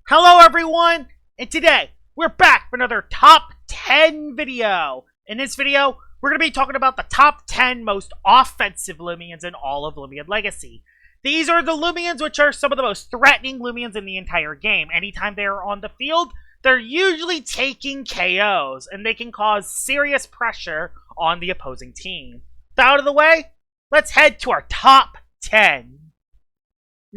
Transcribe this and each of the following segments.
Hello everyone, and today we're back for another top 10 video. In this video, we're going to be talking about the top 10 most offensive Loomians in all of Loomian Legacy. These are the Loomians which are some of the most threatening Loomians in the entire game. Anytime they are on the field, they're usually taking KOs, and they can cause serious pressure on the opposing team. So out of the way, let's head to our top 10.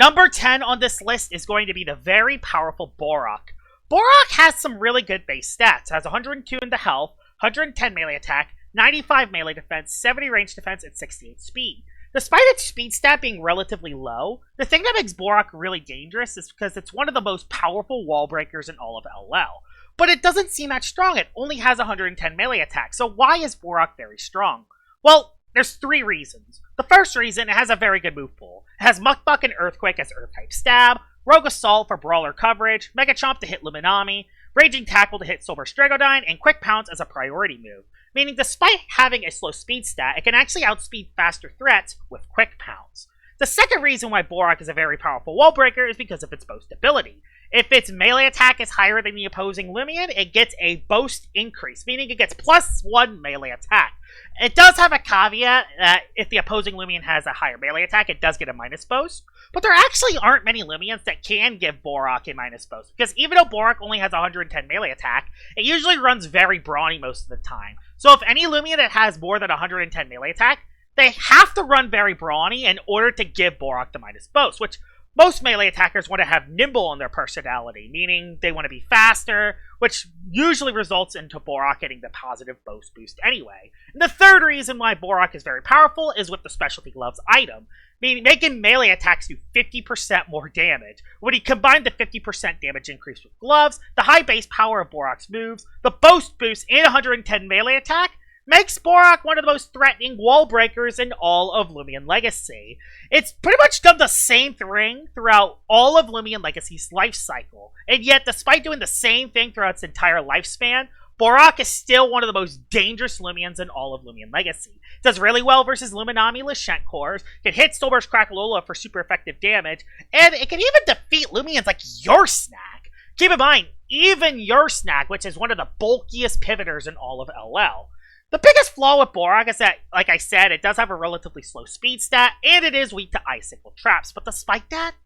Number 10 on this list is going to be the very powerful Borok. Borok has some really good base stats. It has 102 in the health, 110 melee attack, 95 melee defense, 70 range defense, and 68 speed. Despite its speed stat being relatively low, the thing that makes Borok really dangerous is because it's one of the most powerful wall breakers in all of LL. But it doesn't seem that strong. It only has 110 melee attack. So why is Borok very strong? Well, there's three reasons. The first reason, it has a very good move pool. It has Muckbuck and Earthquake as Earth-type stab, Rogue Assault for brawler coverage, Mega Chomp to hit Luminami, Raging Tackle to hit Soulburst Dragodine, and Quick Pounce as a priority move. Meaning, despite having a slow speed stat, it can actually outspeed faster threats with Quick Pounce. The second reason why Borok is a very powerful wall breaker is because of its boast ability. If its melee attack is higher than the opposing Loomian, it gets a boast increase, meaning it gets +1 melee attack. It does have a caveat that if the opposing Loomian has a higher melee attack, it does get a minus boast. But there actually aren't many Loomians that can give Borok a minus boast, because even though Borok only has 110 melee attack, it usually runs very brawny most of the time. So if any Loomian that has more than 110 melee attack, they have to run very brawny in order to give Borok the minus boast, which most melee attackers want to have nimble in their personality, meaning they want to be faster, which usually results into Borok getting the positive boast boost anyway. And the third reason why Borok is very powerful is with the Specialty Gloves item, meaning making melee attacks do 50% more damage. When you combine the 50% damage increase with gloves, the high base power of Borok's moves, the boast boost, and 110 melee attack, makes Borok one of the most threatening wall breakers in all of Loomian Legacy. It's pretty much done the same thing throughout all of Loomian Legacy's life cycle, and yet despite doing the same thing throughout its entire lifespan, Borok is still one of the most dangerous Loomians in all of Loomian Legacy. It does really well versus Luminami Lashent cores, can hit Soulburst Lola for super effective damage, and it can even defeat Loomians like Your Snack. Keep in mind, even Your Snack, which is one of the bulkiest pivoters in all of LL. The biggest flaw with Borok is that, like I said, it does have a relatively slow speed stat, and it is weak to icicle traps. But despite that,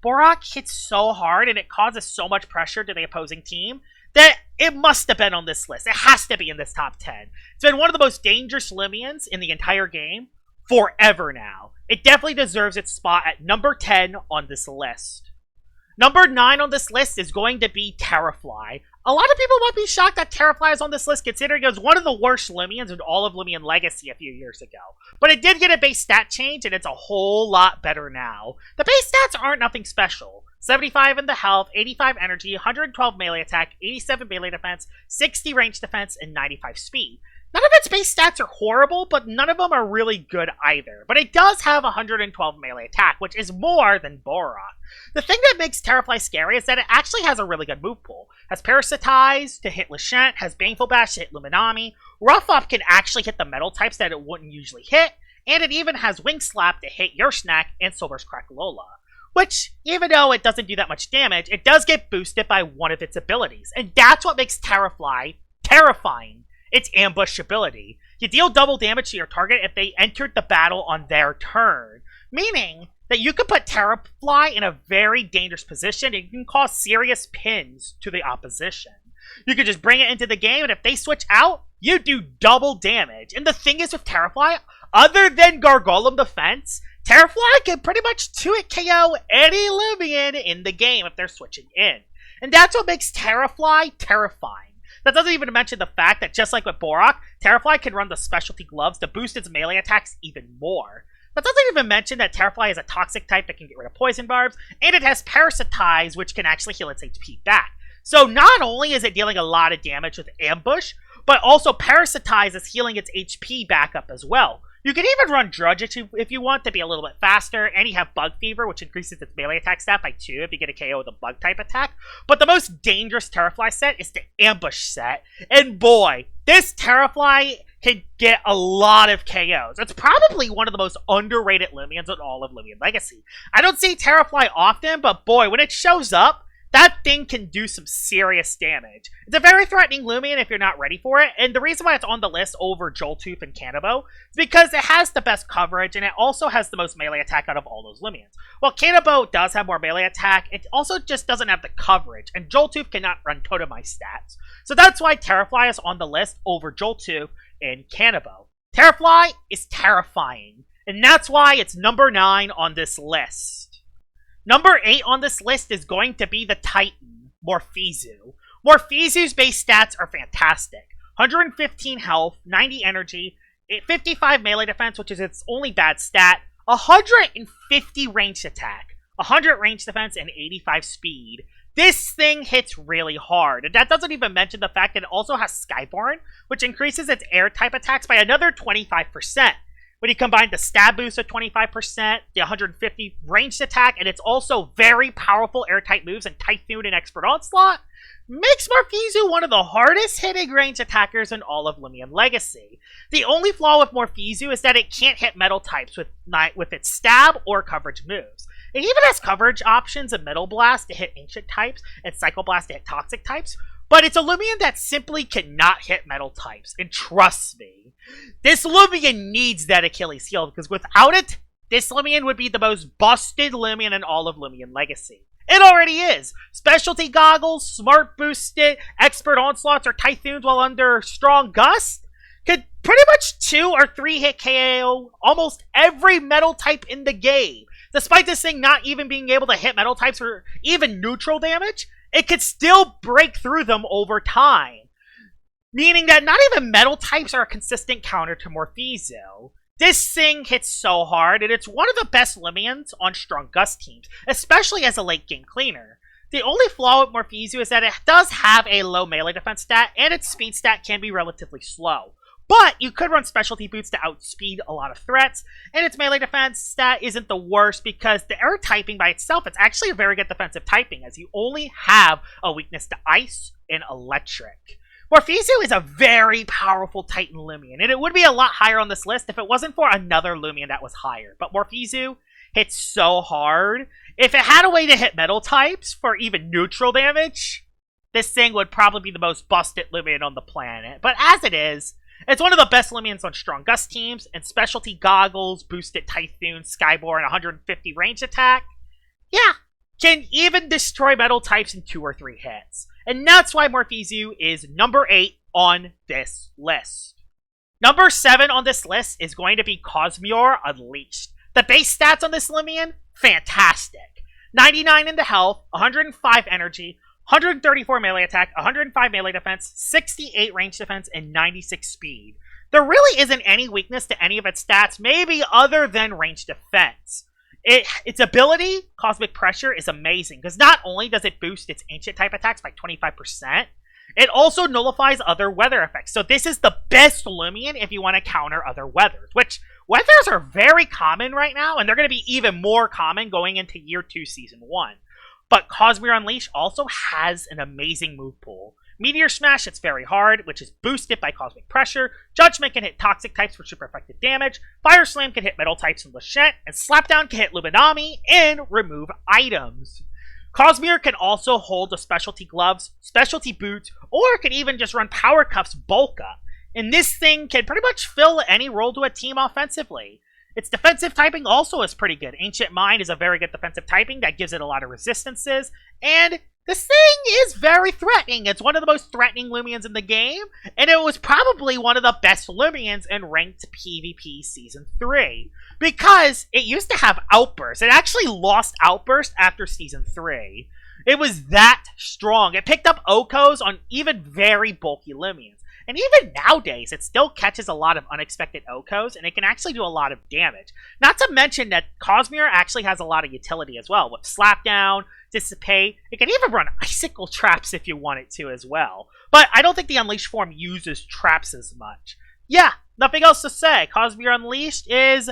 Borok hits so hard and it causes so much pressure to the opposing team that it must have been on this list. It has to be in this top 10. It's been one of the most dangerous Loomians in the entire game forever now. It definitely deserves its spot at number 10 on this list. Number 9 on this list is going to be Terrafly. A lot of people might be shocked that Terrafly is on this list, considering it was one of the worst Loomians in all of Loomian Legacy a few years ago. But it did get a base stat change, and it's a whole lot better now. The base stats aren't nothing special. 75 in the health, 85 energy, 112 melee attack, 87 melee defense, 60 range defense, and 95 speed. None of its base stats are horrible, but none of them are really good either. But it does have 112 melee attack, which is more than Borok. The thing that makes Terrafly scary is that it actually has a really good move pool. Has Parasitize to hit Lashent, has Baneful Bash to hit Luminami, Rough Up can actually hit the metal types that it wouldn't usually hit, and it even has Wing Slap to hit Your Snack and Soulburst Lola. Which, even though it doesn't do that much damage, it does get boosted by one of its abilities. And that's what makes Terrafly terrifying. Its ambush ability. You deal double damage to your target if they entered the battle on their turn. Meaning that you can put Terrafly in a very dangerous position and you can cause serious pins to the opposition. You can just bring it into the game, and if they switch out, you do double damage. And the thing is with Terrafly, other than Gargolem defense, Terrafly can pretty much 2-hit KO any Loomian in the game if they're switching in. And that's what makes Terrafly terrifying. That doesn't even mention the fact that, just like with Borok, Terrafly can run the Specialty Gloves to boost its melee attacks even more. That doesn't even mention that Terrafly is a toxic type that can get rid of poison barbs, and it has Parasitize, which can actually heal its HP back. So not only is it dealing a lot of damage with Ambush, but also Parasitize is healing its HP back up as well. You can even run Drudge if you want to be a little bit faster, and you have Bug Fever, which increases its melee attack stat by 2 if you get a KO with a Bug-type attack. But the most dangerous Terrafly set is the Ambush set, and boy, this Terrafly can get a lot of KOs. It's probably one of the most underrated Loomians in all of Loomian Legacy. I don't see Terrafly often, but boy, when it shows up, that thing can do some serious damage. It's a very threatening Loomian if you're not ready for it, and the reason why it's on the list over Joltooth and Cannibal is because it has the best coverage, and it also has the most melee attack out of all those Loomians. While Cannibal does have more melee attack, it also just doesn't have the coverage, and Joltooth cannot run Totemize stats. So that's why Terrafly is on the list over Joltooth and Cannibal. Terrafly is terrifying, and that's why it's number 9 on this list. Number 8 on this list is going to be the Titan, Morphezu. Morphezu's base stats are fantastic. 115 health, 90 energy, 55 melee defense, which is its only bad stat, 150 ranged attack, 100 ranged defense, and 85 speed. This thing hits really hard, and that doesn't even mention the fact that it also has Skyborn, which increases its air-type attacks by another 25%. When you combine the stab boost of 25%, the 150 ranged attack, and it's also very powerful air-type moves and Typhoon and Expert Onslaught, makes Morphezu one of the hardest hitting ranged attackers in all of Loomian Legacy. The only flaw with Morphezu is that it can't hit metal types with its stab or coverage moves. It even has coverage options in Metal Blast to hit ancient types and Psycho Blast to hit toxic types, but it's a Loomian that simply cannot hit metal types, and trust me, this Loomian needs that Achilles heel, because without it, this Loomian would be the most busted Loomian in all of Loomian Legacy. It already is! Specialty Goggles, Smart Boosted, Expert Onslaughts, or Typhoons while under Strong Gust could pretty much 2 or 3 hit KO almost every metal type in the game. Despite this thing not even being able to hit metal types for even neutral damage, it could still break through them over time. Meaning that not even metal types are a consistent counter to Morphezu. This thing hits so hard, and it's one of the best Loomians on Strong Gust teams, especially as a late game cleaner. The only flaw with Morphezu is that it does have a low melee defense stat, and its speed stat can be relatively slow. But you could run specialty boots to outspeed a lot of threats, and its melee defense stat isn't the worst because the air typing by itself, it's actually a very good defensive typing, as you only have a weakness to ice and electric. Morphezu is a very powerful Titan Loomian, and it would be a lot higher on this list if it wasn't for another Loomian that was higher. But Morphezu hits so hard. If it had a way to hit metal types for even neutral damage, this thing would probably be the most busted Loomian on the planet. But as it is, it's one of the best Loomians on Strong Gust teams, and Specialty Goggles, Boosted Typhoon, Skyborn, 150 range attack, yeah, can even destroy metal types in 2 or 3 hits. And that's why Morphezu is number 8 on this list. Number 7 on this list is going to be Cosmir Unleashed. The base stats on this Loomian, fantastic. 99 in the health, 105 energy, 134 melee attack, 105 melee defense, 68 range defense, and 96 speed. There really isn't any weakness to any of its stats, maybe other than range defense. Its ability, Cosmic Pressure, is amazing, because not only does it boost its ancient type attacks by 25%, it also nullifies other weather effects. So this is the best Loomian if you want to counter other weathers, which weathers are very common right now, and they're going to be even more common going into Year 2, Season 1. But Cosmir Unleashed also has an amazing move pool. Meteor Smash hits very hard, which is boosted by Cosmic Pressure. Judgment can hit toxic types for super effective damage. Fire Slam can hit metal types in Lachette. And Slapdown can hit Luminami and remove items. Cosmir can also hold the Specialty Gloves, Specialty Boots, or can even just run Power Cuffs bulk up. And this thing can pretty much fill any role to a team offensively. Its defensive typing also is pretty good. Ancient Mind is a very good defensive typing that gives it a lot of resistances, and this thing is very threatening. It's one of the most threatening Loomians in the game, and it was probably one of the best Loomians in ranked PvP Season 3, because it used to have Outburst. It actually lost Outburst after Season 3. It was that strong. It picked up Okos on even very bulky Loomians. And even nowadays, it still catches a lot of unexpected Okos, and it can actually do a lot of damage. Not to mention that Cosmir actually has a lot of utility as well, with Slapdown, Dissipate. It can even run Icicle Traps if you want it to as well. But I don't think the Unleashed form uses traps as much. Yeah, nothing else to say. Cosmir Unleashed is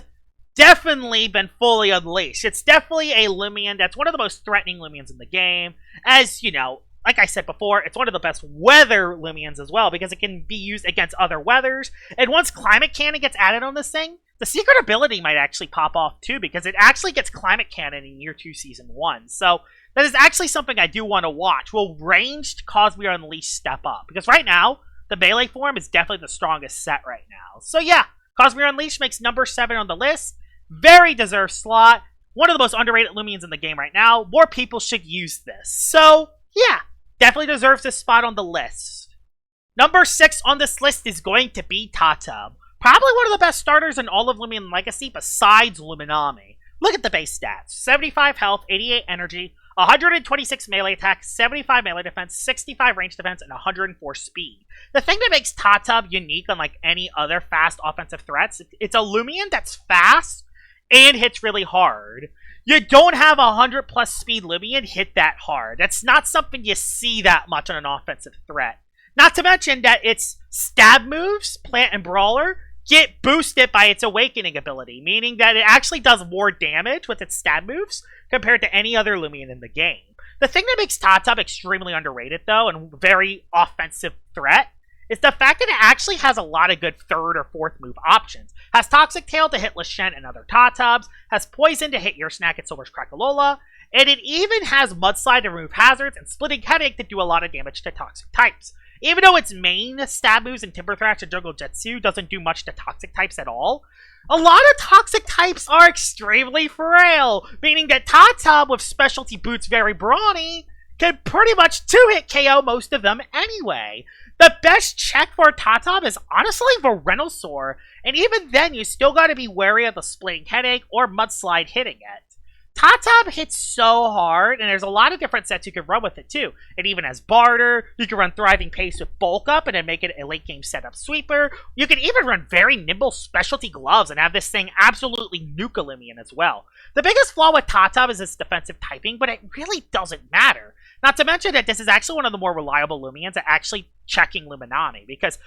definitely been fully unleashed. It's definitely a Loomian that's one of the most threatening Loomians in the game. As, you know, like I said before, it's one of the best weather Loomians as well, because it can be used against other weathers. And once Climate Cannon gets added on this thing, the secret ability might actually pop off too, because it actually gets Climate Cannon in Year 2, Season 1. So that is actually something I do want to watch. Will ranged Cosmir Unleashed step up? Because right now, the melee form is definitely the strongest set right now. So yeah, Cosmir Unleashed makes number 7 on the list. Very deserved slot. One of the most underrated Loomians in the game right now. More people should use this. So yeah, definitely deserves this spot on the list. Number 6 on this list is going to be Tatub. Probably one of the best starters in all of Loomian Legacy besides Luminami. Look at the base stats. 75 health, 88 energy, 126 melee attack, 75 melee defense, 65 range defense, and 104 speed. The thing that makes Tatub unique unlike any other fast offensive threats, it's a Loomian that's fast and hits really hard. You don't have a 100 plus speed Loomian hit that hard. That's not something you see that much on an offensive threat. Not to mention that its stab moves, Plant and Brawler, get boosted by its Awakening ability, meaning that it actually does more damage with its stab moves compared to any other Loomian in the game. The thing that makes Tatub extremely underrated, though, and very offensive threat, is the fact that it actually has a lot of good 3rd or 4th move options. Has Toxic Tail to hit Lashent and other Tatubs, has Poison to hit your snack at Soulburst Imperior, and it even has Mudslide to remove hazards and Splitting Headache to do a lot of damage to toxic types. Even though its main stab moves in Timber Thrash and Jungle Jetsu doesn't do much to toxic types at all, a lot of toxic types are extremely frail, meaning that Tatub with specialty boots very brawny can pretty much 2-hit KO most of them anyway. The best check for Tatub is honestly Verenosaur, and even then you still gotta be wary of the Splitting Headache or Mudslide hitting it. Tatub hits so hard, and there's a lot of different sets you can run with it too. It even has Barter, you can run Thriving Pace with Bulk Up and then make it a late game setup sweeper. You can even run very nimble specialty gloves and have this thing absolutely nuke a Loomian as well. The biggest flaw with Tatub is its defensive typing, but it really doesn't matter. Not to mention that this is actually one of the more reliable Loomians at actually checking Luminami, because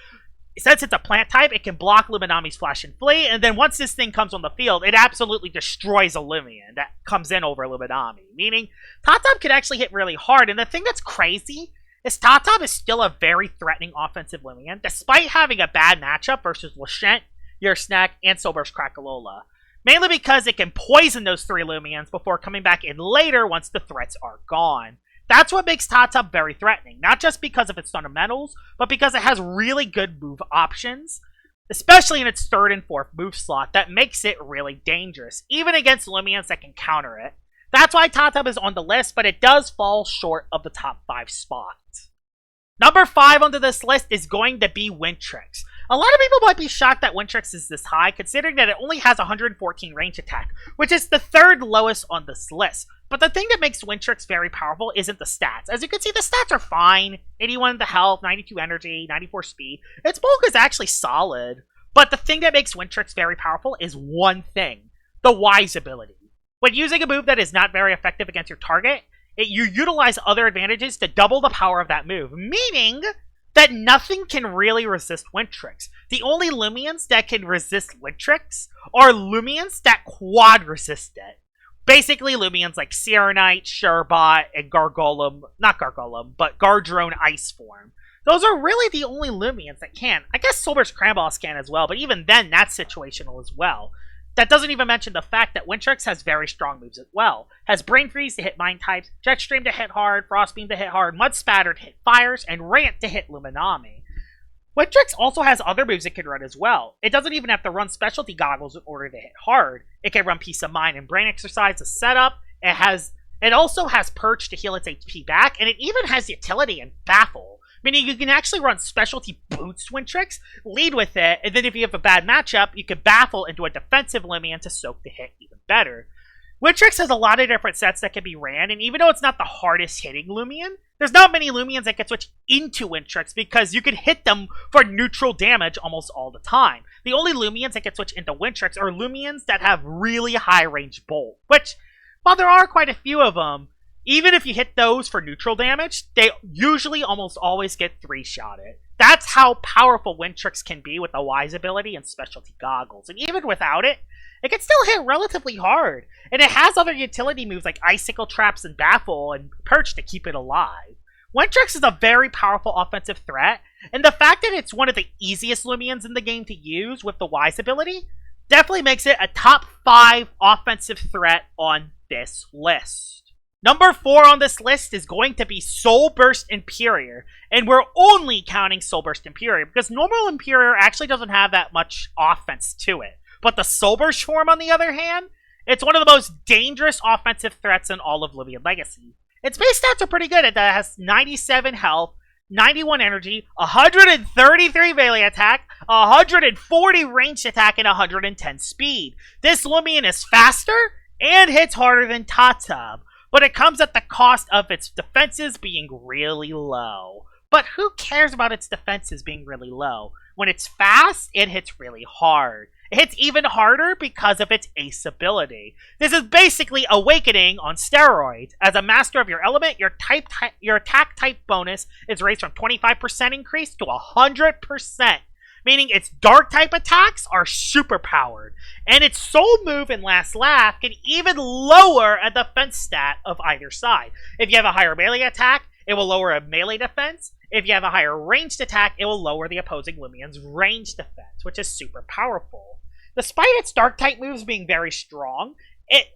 since it's a plant type, it can block Luminami's Flash and Flee, and then once this thing comes on the field, it absolutely destroys a Loomian that comes in over Luminami, meaning Tatub can actually hit really hard, and the thing that's crazy is Tatub is still a very threatening offensive Loomian, despite having a bad matchup versus Lashent, Your Snack, and Soulburst Imperior, mainly because it can poison those 3 Loomians before coming back in later once the threats are gone. That's what makes Tatub very threatening, not just because of its fundamentals, but because it has really good move options, especially in its 3rd and 4th move slot, that makes it really dangerous, even against Loomians that can counter it. That's why Tatub is on the list, but it does fall short of the top 5 spot. Number 5 onto this list is going to be Windrix. A lot of people might be shocked that Windrix is this high, considering that it only has 114 range attack, which is the 3rd lowest on this list. But the thing that makes Windrix very powerful isn't the stats. As you can see, the stats are fine. 81 the health, 92 energy, 94 speed. Its bulk is actually solid. But the thing that makes Windrix very powerful is one thing. The Wise ability. When using a move that is not very effective against your target, you utilize other advantages to double the power of that move. Meaning that nothing can really resist Windrix. The only Loomians that can resist Windrix are Loomians that quad resist it. Basically, Loomians like Sierra Knight, Sherbot, and Gargolem, not Gargolem, but Gardrone Ice Form. Those are really the only Loomians that can. I guess Soulburst Cramboss can as well, but even then, that's situational as well. That doesn't even mention the fact that Windrix has very strong moves as well. Has Brain Freeze to hit Mind types, Jetstream to hit hard, Frost Beam to hit hard, Mud Spatter to hit fires, and Rant to hit Luminami. Windrix also has other moves it can run as well. It doesn't even have to run Specialty Goggles in order to hit hard. It can run Peace of Mind and Brain Exercise to set up. It also has Perch to heal its HP back, and it even has utility in Baffle. Meaning you can actually run Specialty Boots Windrix, lead with it, and then if you have a bad matchup, you can Baffle into a defensive Loomian to soak the hit even better. Windrix has a lot of different sets that can be ran, and even though it's not the hardest hitting Loomian, there's not many Loomians that can switch into Windrix because you can hit them for neutral damage almost all the time. The only Loomians that can switch into Windrix are Loomians that have really high range bolt, which, while there are quite a few of them, even if you hit those for neutral damage, they usually almost always get 3-shotted. That's how powerful Windrix can be with the Wise ability and Specialty Goggles, and even without it, it can still hit relatively hard, and it has other utility moves like Icicle Traps and Baffle and Perch to keep it alive. Windrix is a very powerful offensive threat, and the fact that it's one of the easiest Loomians in the game to use with the Wise ability definitely makes it a top 5 offensive threat on this list. Number 4 on this list is going to be Soulburst Imperior, and we're only counting Soulburst Imperior because normal Imperior actually doesn't have that much offense to it. But the Soulburst form, on the other hand, it's one of the most dangerous offensive threats in all of Loomian Legacy. Its base stats are pretty good. It has 97 health, 91 energy, 133 melee attack, 140 ranged attack, and 110 speed. This Loomian is faster and hits harder than Tatub, but it comes at the cost of its defenses being really low. But who cares about its defenses being really low? When it's fast, it hits really hard. It hits even harder because of its ace ability. This is basically Awakening on steroids. As a master of your element, your attack type bonus is raised from 25% increase to 100%, meaning its dark type attacks are super powered. And its soul move and last laugh can even lower a defense stat of either side. If you have a higher melee attack, it will lower a melee defense. If you have a higher ranged attack, it will lower the opposing Loomian's ranged defense, which is super powerful. Despite its dark type moves being very strong,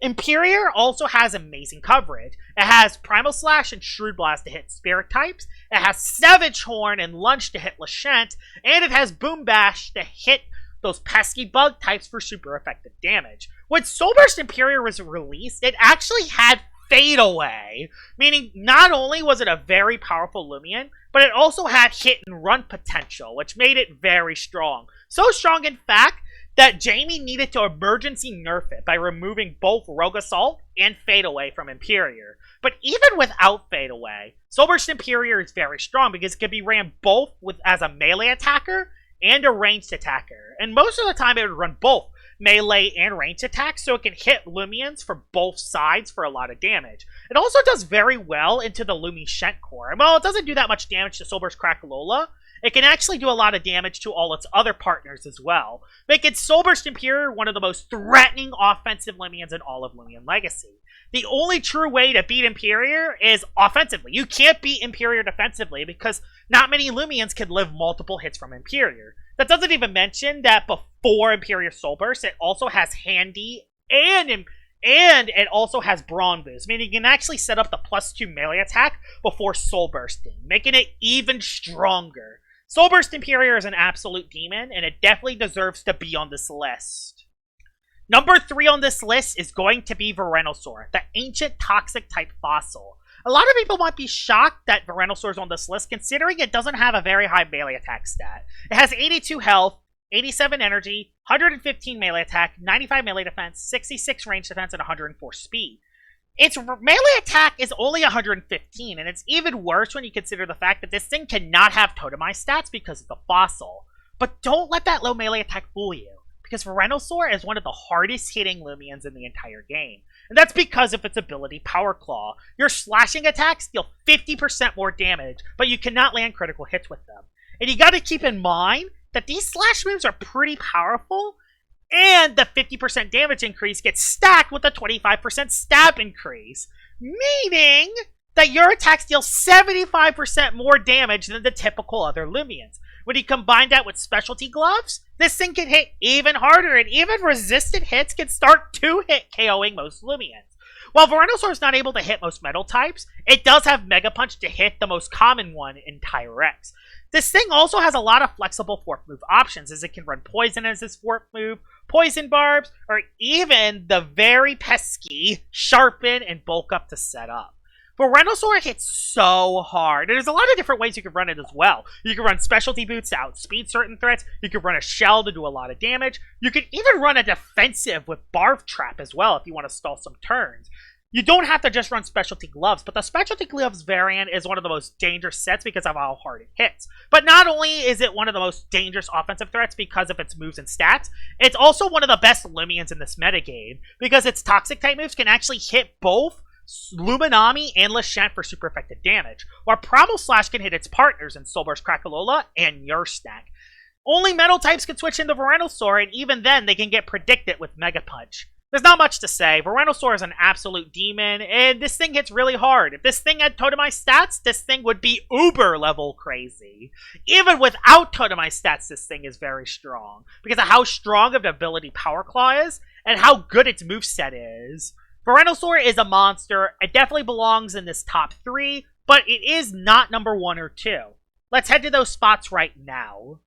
Imperior also has amazing coverage. It has Primal Slash and Shrewd Blast to hit Spirit types, it has Savage Horn and Lunge to hit Lashent, and it has Boom Bash to hit those pesky bug types for super effective damage. When Soulburst Imperior was released, it actually had Fade Away, meaning not only was it a very powerful Loomian, but it also had hit and run potential, which made it very strong. So strong, in fact, that Jamie needed to emergency nerf it by removing both Rogue Assault and Fade Away from Imperior. But even without Fade Away, Soulburst Imperior is very strong because it can be ran both as a melee attacker and a ranged attacker. And most of the time it would run both melee and ranged attacks, so it can hit Loomians from both sides for a lot of damage. It also does very well into the Lumi-Shent core. And while it doesn't do that much damage to Soulburst Crackalola, it can actually do a lot of damage to all its other partners as well, making Soulburst Imperior one of the most threatening offensive Loomians in all of Loomian Legacy. The only true way to beat Imperior is offensively. You can't beat Imperior defensively because not many Loomians can live multiple hits from Imperior. That doesn't even mention that before Imperior Soulburst, it also has Handy and it also has Brawn Boost, meaning you can actually set up the +2 melee attack before Soulbursting, making it even stronger. Soulburst Imperior is an absolute demon, and it definitely deserves to be on this list. Number 3 on this list is going to be Verenosaur, the ancient toxic type fossil. A lot of people might be shocked that Verenosaur is on this list, considering it doesn't have a very high melee attack stat. It has 82 health, 87 energy, 115 melee attack, 95 melee defense, 66 range defense, and 104 speed. Its melee attack is only 115, and it's even worse when you consider the fact that this thing cannot have totemized stats because of the fossil. But don't let that low melee attack fool you, because Verenosaur is one of the hardest hitting Loomians in the entire game. And that's because of its ability Power Claw. Your slashing attacks deal 50% more damage, but you cannot land critical hits with them. And you gotta keep in mind that these slash moves are pretty powerful, and the 50% damage increase gets stacked with a 25% stab increase, meaning that your attacks deal 75% more damage than the typical other Loomians. When you combine that with specialty gloves, this thing can hit even harder, and even resistant hits can start 2-hit KOing most Loomians. While Verenosaur is not able to hit most metal types, it does have Mega Punch to hit the most common one in Tyrex. This thing also has a lot of flexible fork move options, as it can run Poison as its fork move, Poison Barbs, or even the very pesky Sharpen and Bulk Up to set up. Verenosaur hits so hard, and there's a lot of different ways you can run it as well. You can run Specialty Boots to outspeed certain threats, you can run a Shell to do a lot of damage, you can even run a defensive with Barf Trap as well if you want to stall some turns. You don't have to just run Specialty Gloves, but the Specialty Gloves variant is one of the most dangerous sets because of how hard it hits. But not only is it one of the most dangerous offensive threats because of its moves and stats, it's also one of the best Loomians in this metagame because its toxic type moves can actually hit both Luminami and Lashent for super effective damage, while Primal Slash can hit its partners in Soulburst Crackalola and Yerstack. Only metal types can switch into Verenosaur, and even then they can get predicted with Mega Punch. There's not much to say. Verenosaur is an absolute demon, and this thing hits really hard. If this thing had totemized stats, this thing would be uber level crazy. Even without totemized stats, this thing is very strong, because of how strong of an ability Power Claw is, and how good its moveset is. Verenosaur is a monster. It definitely belongs in this top 3, but it is not number 1 or 2. Let's head to those spots right now.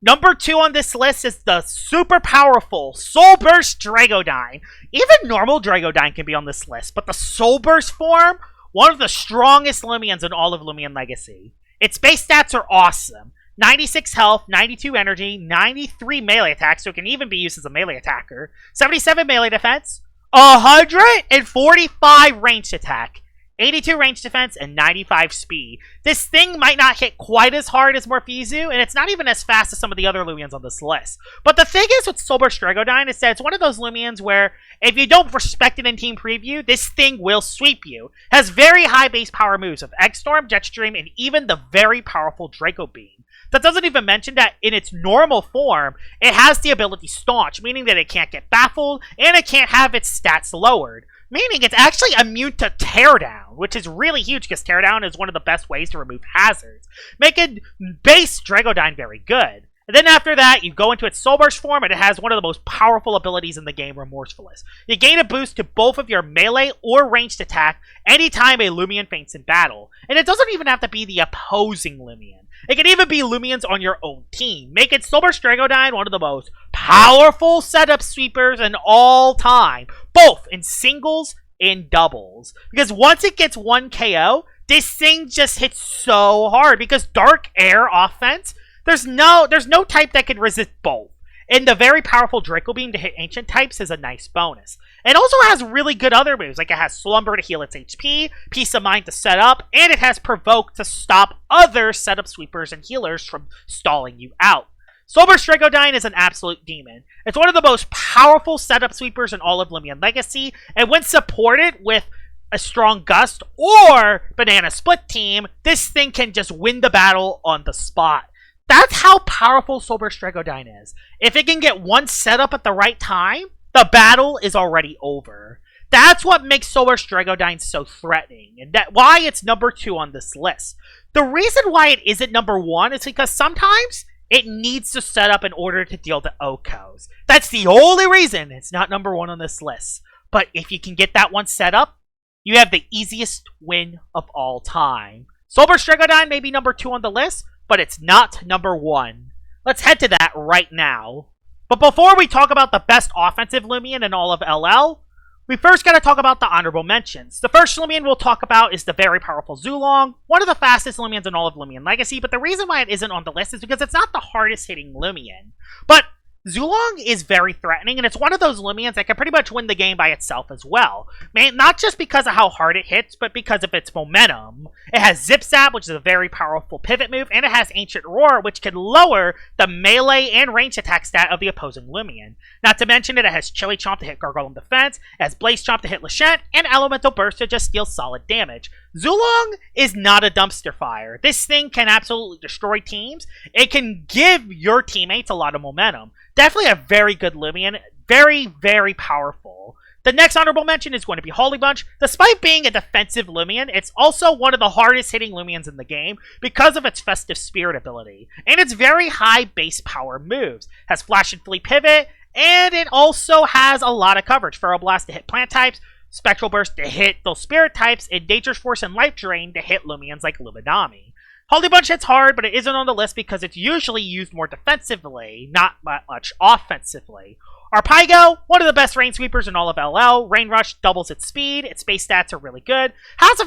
Number 2 on this list is the super powerful Soulburst Dragodine. Even normal Dragodine can be on this list, but the Soulburst form, one of the strongest Loomians in all of Loomian Legacy. Its base stats are awesome. 96 health, 92 energy, 93 melee attack, so it can even be used as a melee attacker. 77 melee defense, 145 ranged attack, 82 range defense, and 95 speed. This thing might not hit quite as hard as Morphezu, and it's not even as fast as some of the other Loomians on this list. But the thing is with Soulburst Dragodine is that it's one of those Loomians where if you don't respect it in Team Preview, this thing will sweep you. It has very high base power moves of Egg Storm, Jetstream, and even the very powerful Draco Beam. That doesn't even mention that in its normal form, it has the ability Staunch, meaning that it can't get baffled, and it can't have its stats lowered. Meaning it's actually immune to Teardown, which is really huge because Teardown is one of the best ways to remove hazards, making base Dragodine very good. And then after that, you go into its Soulburst form, and it has one of the most powerful abilities in the game, Remorsefulness. You gain a boost to both of your melee or ranged attack anytime a Loomian faints in battle. And it doesn't even have to be the opposing Loomian. It can even be Loomians on your own team, making Soulburst Dragodine one of the most powerful setup sweepers in all time, both in singles and doubles. Because once it gets 1 KO, this thing just hits so hard, because Dark Air offense, there's no type that can resist both. And the very powerful Draco Beam to hit ancient types is a nice bonus. It also has really good other moves, like it has Slumber to heal its HP, Peace of Mind to set up, and it has Provoke to stop other setup sweepers and healers from stalling you out. Soulburst Dragodine is an absolute demon. It's one of the most powerful setup sweepers in all of Loomian Legacy, and when supported with a strong Gust or Banana Split team, this thing can just win the battle on the spot. That's how powerful Soulburst Dragodine is. If it can get one setup at the right time, the battle is already over. That's what makes Soulburst Dragodine so threatening, and why it's number 2 on this list. The reason why it isn't number 1 is because sometimes it needs to set up in order to deal the OHKOs. That's the only reason it's not number 1 on this list. But if you can get that one set up, you have the easiest win of all time. Soulburst Dragodine may be number 2 on the list, but it's not number 1. Let's head to that right now. But before we talk about the best offensive Loomian in all of LL, we first gotta talk about the honorable mentions. The first Loomian we'll talk about is the very powerful Zulong, one of the fastest Loomians in all of Loomian Legacy, but the reason why it isn't on the list is because it's not the hardest hitting Loomian. But Zulong is very threatening, and it's one of those Loomians that can pretty much win the game by itself as well. Not just because of how hard it hits, but because of its momentum. It has Zip Zap, which is a very powerful pivot move, and it has Ancient Roar, which can lower the melee and range attack stat of the opposing Loomian. Not to mention it has Chili Chomp to hit Gargolem defense, it has Blaze Chomp to hit Lashent, and Elemental Burst to just deal solid damage. Zulong is not a dumpster fire. This thing can absolutely destroy teams. It can give your teammates a lot of momentum. Definitely a very good Loomian. Very, very powerful. The next honorable mention is going to be Holy Bunch. Despite being a defensive Loomian, it's also one of the hardest hitting Loomians in the game because of its Festive Spirit ability. And its very high base power moves. Has Flash and Flee Pivot, and it also has a lot of coverage. Feral Blast to hit plant types, Spectral Burst to hit those spirit types, and Dangerous Force and Life Drain to hit Loomians like Luminami. Holy Bunch hits hard, but it isn't on the list because it's usually used more defensively, not much offensively. Arpaigo, one of the best rain sweepers in all of LL. Rain Rush doubles its speed. Its base stats are really good. Has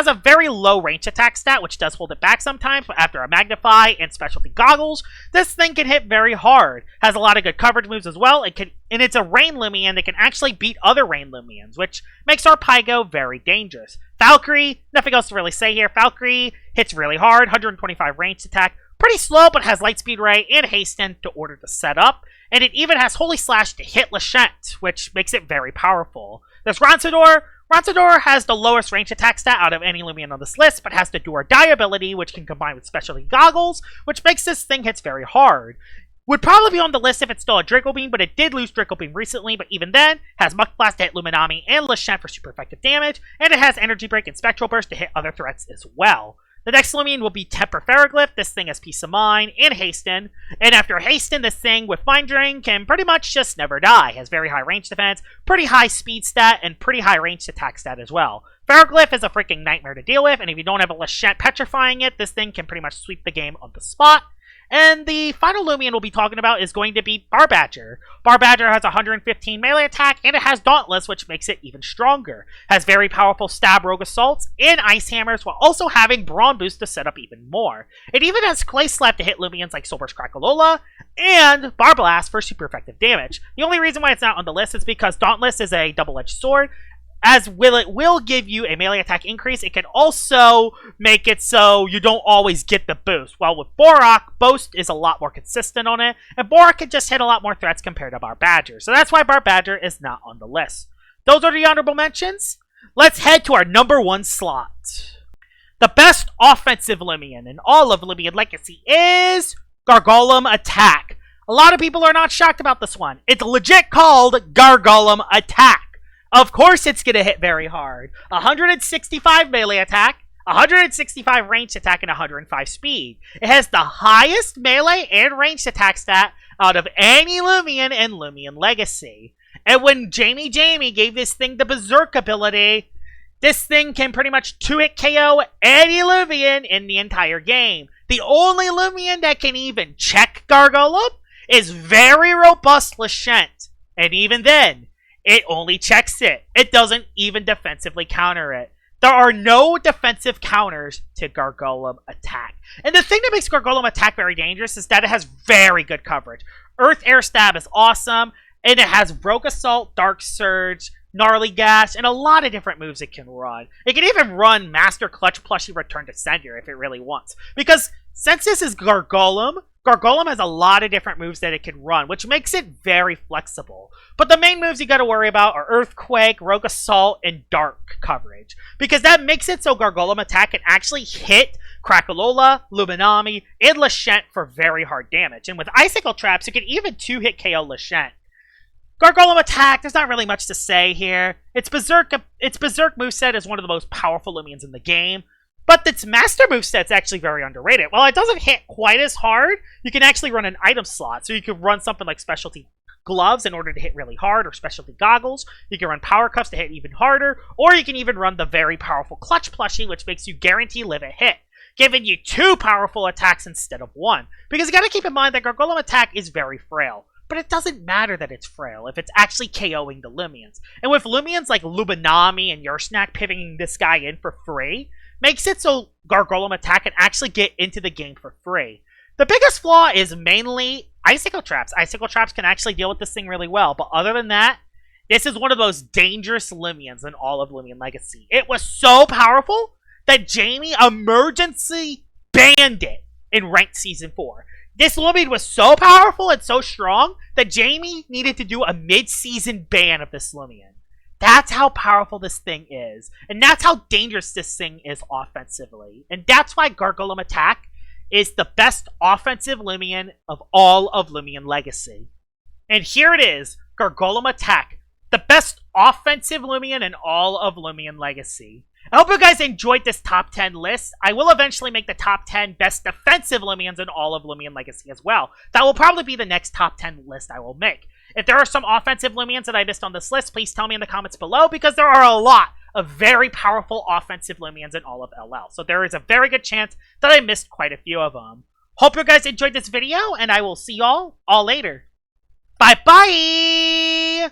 a very low range attack stat, which does hold it back sometimes, but after a Magnify and Specialty Goggles, this thing can hit very hard. Has a lot of good coverage moves as well. And it's a Rain Loomian that can actually beat other Rain Loomians, which makes Arpaigo very dangerous. Valkyrie, nothing else to really say here. Valkyrie hits really hard, 125 range attack. Pretty slow, but has Light Speed Ray and Hasten to order to set up. And it even has Holy Slash to hit Lashent, which makes it very powerful. There's Ronsador. Ronsador has the lowest range attack stat out of any Loomian on this list, but has the Do or Die ability, which can combine with Specialty Goggles, which makes this thing hits very hard. Would probably be on the list if it's still a Draco Beam, but it did lose Draco Beam recently, but even then, has Muck Blast to hit Luminami and Lashent for super effective damage, and it has Energy Break and Spectral Burst to hit other threats as well. The next Loomian will be Temper Ferroglyph. This thing has Peace of Mind and Hasten. And after Hasten, this thing with Mind Drain can pretty much just never die. Has very high range defense, pretty high speed stat, and pretty high ranged attack stat as well. Ferroglyph is a freaking nightmare to deal with, and if you don't have a Lashent petrifying it, this thing can pretty much sweep the game on the spot. And the final Loomian we'll be talking about is going to be Barbadger. Barbadger has 115 melee attack, and it has Dauntless, which makes it even stronger. Has very powerful Stab, Rogue Assaults, and Ice Hammers, while also having Brawn Boost to set up even more. It even has Clay Slap to hit Loomians like Soulburst Imperior and Barblast for super effective damage. The only reason why it's not on the list is because Dauntless is a double-edged sword. As it will give you a melee attack increase, it can also make it so you don't always get the boost. While with Borok, Boast is a lot more consistent on it, and Borok can just hit a lot more threats compared to Barbadger. So that's why Barbadger is not on the list. Those are the honorable mentions. Let's head to our number 1 slot. The best offensive Loomian in all of Loomian Legacy is Gargolem Attack. A lot of people are not shocked about this one. It's legit called Gargolem Attack. Of course it's going to hit very hard. 165 melee attack, 165 ranged attack, and 105 speed. It has the highest melee and ranged attack stat out of any Loomian in Loomian Legacy. And when Jamie gave this thing the Berserk ability, this thing can pretty much 2-hit KO any Loomian in the entire game. The only Loomian that can even check Gargolem is very robust Lashent. And even then, it only checks it. It doesn't even defensively counter it. There are no defensive counters to Gargolem Attack. And the thing that makes Gargolem Attack very dangerous is that it has very good coverage. Earth Air Stab is awesome, and it has Rogue Assault, Dark Surge, Gnarly Gash, and a lot of different moves it can run. It can even run Master Clutch Plushie Return to Sender if it really wants. Because since this is Gargolem has a lot of different moves that it can run, which makes it very flexible. But the main moves you gotta worry about are Earthquake, Rogue Assault, and Dark coverage. Because that makes it so Gargolem Attack can actually hit Crackalola, Luminami, and Lashent for very hard damage. And with Icicle Traps, you can even 2-hit KO Lashent. Gargolem Attack, there's not really much to say here. Its Berserk moveset is one of the most powerful Loomians in the game. But its Master moveset's actually very underrated. While it doesn't hit quite as hard, you can actually run an item slot. So you can run something like Specialty Gloves in order to hit really hard, or Specialty Goggles. You can run Power Cuffs to hit even harder, or you can even run the very powerful Clutch Plushie, which makes you guarantee live a hit, giving you 2 powerful attacks instead of 1. Because you gotta keep in mind that Gargolem Attack is very frail. But it doesn't matter that it's frail if it's actually KOing the Loomians. And with Loomians like Luminami and Yursnak pivoting this guy in for free, makes it so Gargolem Attack can actually get into the game for free. The biggest flaw is mainly Icicle Traps. Icicle Traps can actually deal with this thing really well, but other than that, this is one of the most dangerous Loomians in all of Loomian Legacy. It was so powerful that Jamie emergency banned it in Ranked Season 4. This Loomian was so powerful and so strong that Jamie needed to do a mid-season ban of this Loomian. That's how powerful this thing is. And that's how dangerous this thing is offensively. And that's why Gargolem Attack is the best offensive Loomian of all of Loomian Legacy. And here it is, Gargolem Attack, the best offensive Loomian in all of Loomian Legacy. I hope you guys enjoyed this top 10 list. I will eventually make the top 10 best defensive Loomians in all of Loomian Legacy as well. That will probably be the next top 10 list I will make. If there are some offensive Loomians that I missed on this list, please tell me in the comments below, because there are a lot of very powerful offensive Loomians in all of LL. So there is a very good chance that I missed quite a few of them. Hope you guys enjoyed this video, and I will see y'all all later. Bye-bye!